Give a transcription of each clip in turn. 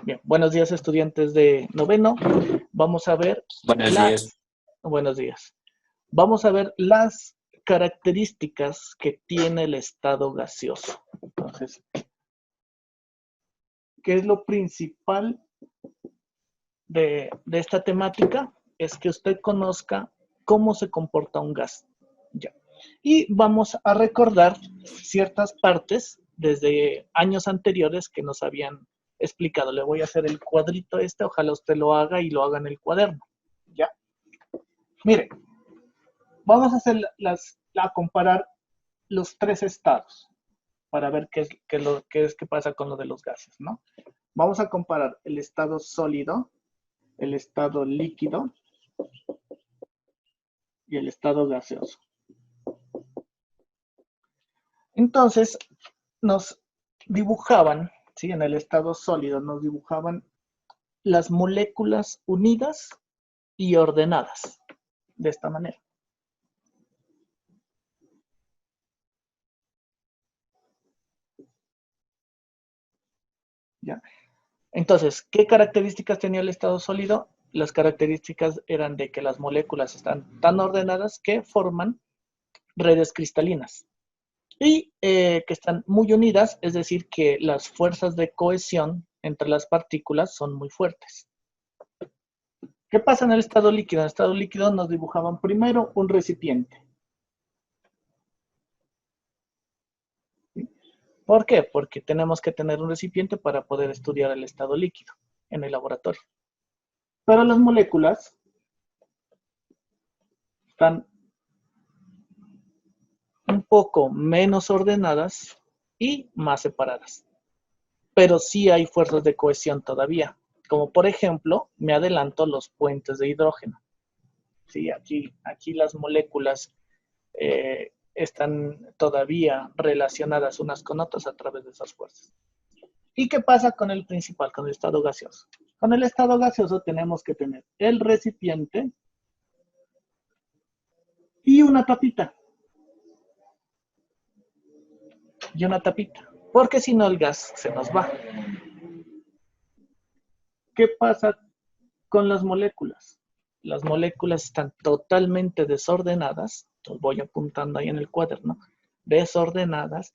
Bien, buenos días estudiantes de noveno. Vamos a ver Buenos días. Buenos días. Vamos a ver las características que tiene el estado gaseoso. Entonces, ¿qué es lo principal de esta temática? Es que usted conozca cómo se comporta un gas. Ya. Y vamos a recordar ciertas partes desde años anteriores que nos habían explicado. Le voy a hacer el cuadrito ojalá usted lo haga y lo haga en el cuaderno. ¿Ya? Mire, vamos a hacer a comparar los tres estados para ver qué pasa con lo de los gases, ¿no? Vamos a comparar el estado sólido, el estado líquido y el estado gaseoso. Entonces, nos dibujaban, ¿sí? En el estado sólido nos dibujaban las moléculas unidas y ordenadas, de esta manera. ¿Ya? Entonces, ¿qué características tenía el estado sólido? Las características eran de que las moléculas están tan ordenadas que forman redes cristalinas y que están muy unidas, es decir, que las fuerzas de cohesión entre las partículas son muy fuertes. ¿Qué pasa en el estado líquido? En el estado líquido nos dibujaban primero un recipiente. ¿Por qué? Porque tenemos que tener un recipiente para poder estudiar el estado líquido en el laboratorio. Pero las moléculas están un poco menos ordenadas y más separadas. Pero sí hay fuerzas de cohesión todavía, como por ejemplo, me adelanto los puentes de hidrógeno. Sí, aquí las moléculas están todavía relacionadas unas con otras a través de esas fuerzas. ¿Y qué pasa con el principal, con el estado gaseoso? Con el estado gaseoso tenemos que tener el recipiente y una tapita. Porque si no el gas se nos va. ¿Qué pasa con las moléculas? Las moléculas están totalmente desordenadas, los voy apuntando ahí en el cuaderno, desordenadas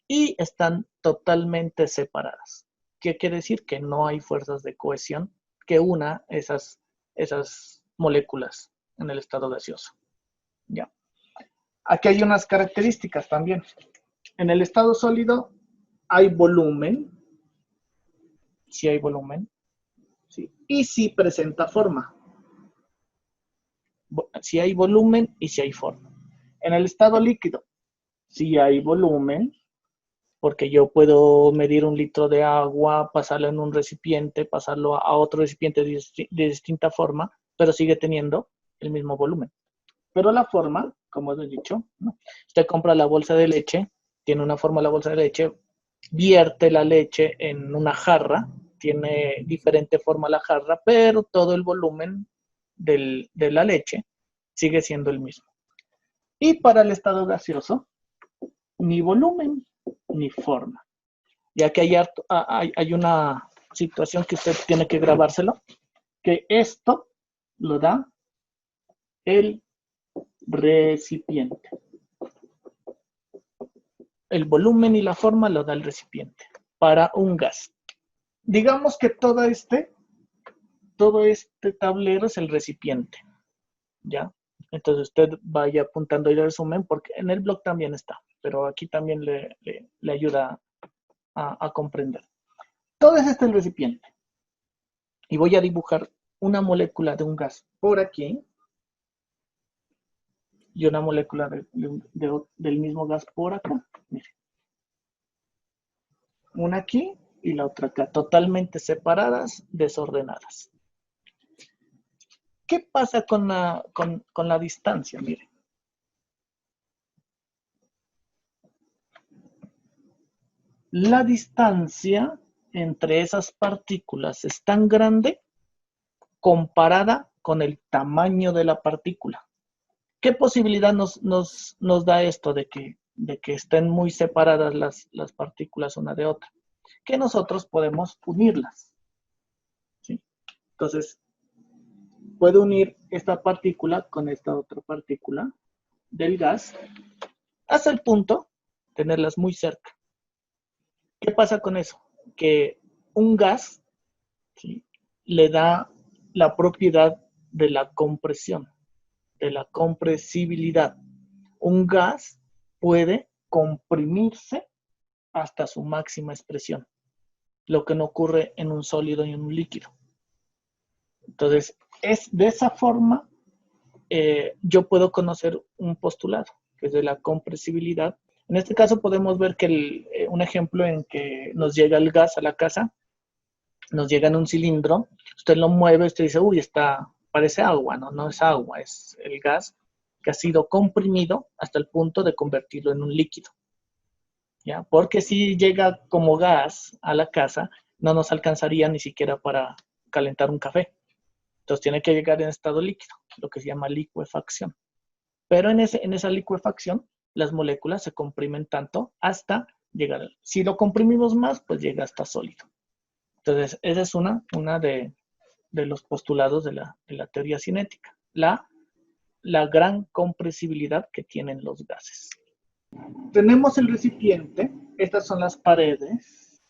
y están totalmente separadas. ¿Qué quiere decir? Que no hay fuerzas de cohesión que una esas moléculas en el estado gaseoso. ¿Ya? Aquí hay unas características también. En el estado sólido hay volumen, sí hay volumen, ¿sí? Y sí presenta forma. Si hay volumen y si hay forma. En el estado líquido, si hay volumen, porque yo puedo medir un litro de agua, pasarlo en un recipiente, pasarlo a otro recipiente de distinta forma, pero sigue teniendo el mismo volumen. Pero la forma, como os he dicho, ¿no? Usted compra la bolsa de leche, tiene una forma la bolsa de leche, vierte la leche en una jarra, tiene diferente forma la jarra, pero todo el volumen de la leche sigue siendo el mismo. Y para el estado gaseoso, ni volumen ni forma. Ya que hay una situación que usted tiene que grabárselo, que esto lo da el recipiente. El volumen y la forma lo da el recipiente para un gas. Digamos que todo este tablero es el recipiente, ¿ya? Entonces usted vaya apuntando el resumen porque en el blog también está, pero aquí también le ayuda a comprender. Todo es el recipiente. Y voy a dibujar una molécula de un gas por aquí y una molécula del mismo gas por acá. Miren. Una aquí y la otra acá, totalmente separadas, desordenadas. ¿Qué pasa con la distancia? Miren. La distancia entre esas partículas es tan grande comparada con el tamaño de la partícula. ¿Qué posibilidad nos da esto de que estén muy separadas las partículas una de otra? Que nosotros podemos unirlas. Entonces, puedo unir esta partícula con esta otra partícula del gas hasta el punto de tenerlas muy cerca. ¿Qué pasa con eso? Que un gas, ¿sí?, le da la propiedad de la compresión, de la compresibilidad. Un gas puede comprimirse hasta su máxima expresión, lo que no ocurre en un sólido y en un líquido. Entonces, es de esa forma yo puedo conocer un postulado, que es de la compresibilidad. En este caso podemos ver que un ejemplo en que nos llega el gas a la casa, nos llega en un cilindro, usted lo mueve, usted dice, uy, parece agua, ¿no? No es agua, es el gas que ha sido comprimido hasta el punto de convertirlo en un líquido, ¿ya? Porque si llega como gas a la casa, no nos alcanzaría ni siquiera para calentar un café. Entonces tiene que llegar en estado líquido, lo que se llama licuefacción. Pero en esa licuefacción, las moléculas se comprimen tanto hasta llegar. Si lo comprimimos más, pues llega hasta sólido. Entonces, esa es una de los postulados de la teoría cinética. La gran compresibilidad que tienen los gases. Tenemos el recipiente, estas son las paredes.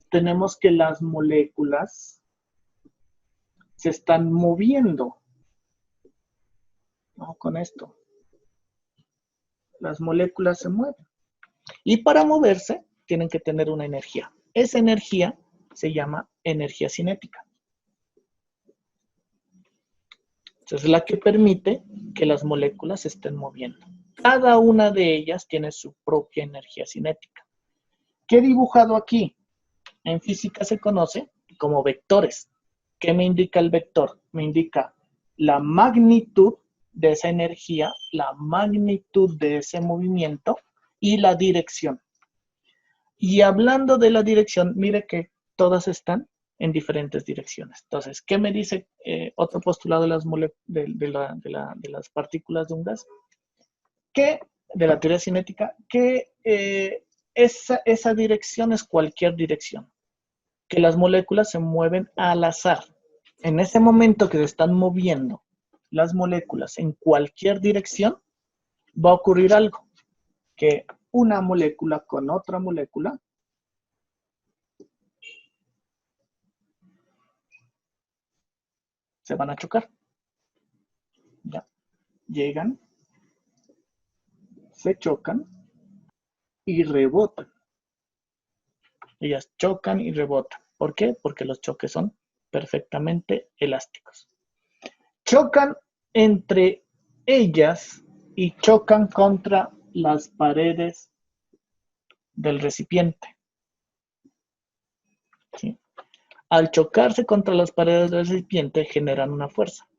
Tenemos que las moléculas se están moviendo, ¿no? Con esto. Las moléculas se mueven. Y para moverse, tienen que tener una energía. Esa energía se llama energía cinética. Es la que permite que las moléculas se estén moviendo. Cada una de ellas tiene su propia energía cinética. ¿Qué he dibujado aquí? En física se conoce como vectores. ¿Qué me indica el vector? Me indica la magnitud de esa energía, la magnitud de ese movimiento y la dirección. Y hablando de la dirección, mire que todas están en diferentes direcciones. Entonces, ¿qué me dice otro postulado de las partículas de un gas? Que, de la teoría cinética, que esa dirección es cualquier dirección. Que las moléculas se mueven al azar. En ese momento que se están moviendo las moléculas en cualquier dirección, va a ocurrir algo. Que una molécula con otra molécula se van a chocar. Ya. Llegan, se chocan y rebotan. Ellas chocan y rebotan. ¿Por qué? Porque los choques son perfectamente elásticos. Chocan entre ellas y chocan contra las paredes del recipiente. ¿Sí? Al chocarse contra las paredes del recipiente generan una fuerza.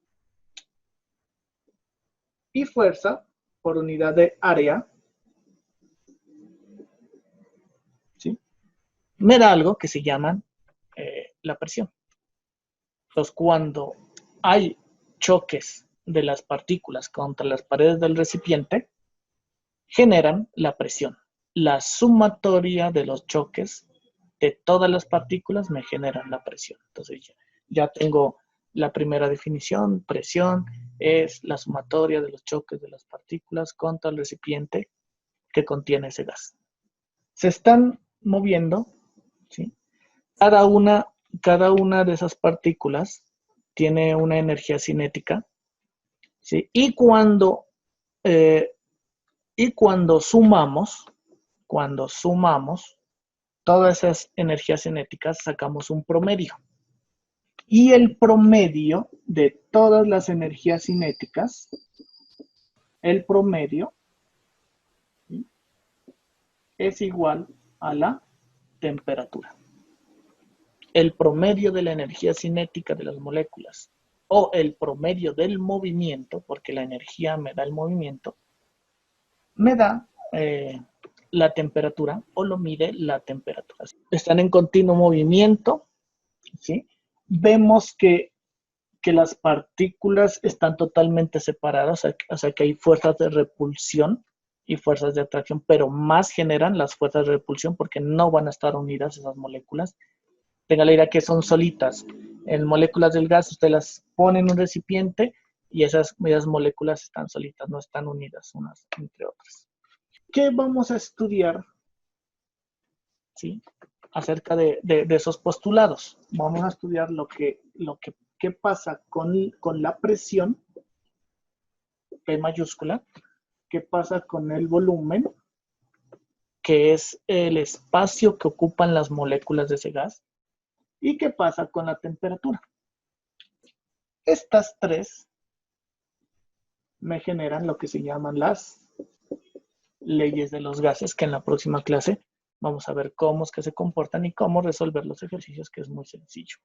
Y fuerza, por unidad de área, ¿sí?, me da algo que se llama la presión. Entonces, cuando hay choques de las partículas contra las paredes del recipiente, generan la presión. La sumatoria de los choques de todas las partículas me generan la presión. Entonces, ya tengo la primera definición. Presión es la sumatoria de los choques de las partículas contra el recipiente que contiene ese gas. Se están moviendo, ¿sí? Cada una de esas partículas tiene una energía cinética, ¿sí? Y cuando sumamos todas esas energías cinéticas, sacamos un promedio. Y el promedio de todas las energías cinéticas, el promedio, ¿sí?, es igual a la temperatura. El promedio de la energía cinética de las moléculas o el promedio del movimiento, porque la energía me da el movimiento, me da la temperatura o lo mide la temperatura. Están en continuo movimiento, ¿sí? Vemos que las partículas están totalmente separadas, o sea que hay fuerzas de repulsión y fuerzas de atracción, pero más generan las fuerzas de repulsión porque no van a estar unidas esas moléculas. Tenga la idea que son solitas. En moléculas del gas, usted las pone en un recipiente y esas moléculas están solitas, no están unidas unas entre otras. ¿Qué vamos a estudiar? ¿Sí? Acerca de esos postulados. Vamos a estudiar qué pasa con la presión, P mayúscula, qué pasa con el volumen, que es el espacio que ocupan las moléculas de ese gas, y qué pasa con la temperatura. Estas tres me generan lo que se llaman las leyes de los gases, que en la próxima clase vamos a ver cómo es que se comportan y cómo resolver los ejercicios, que es muy sencillo.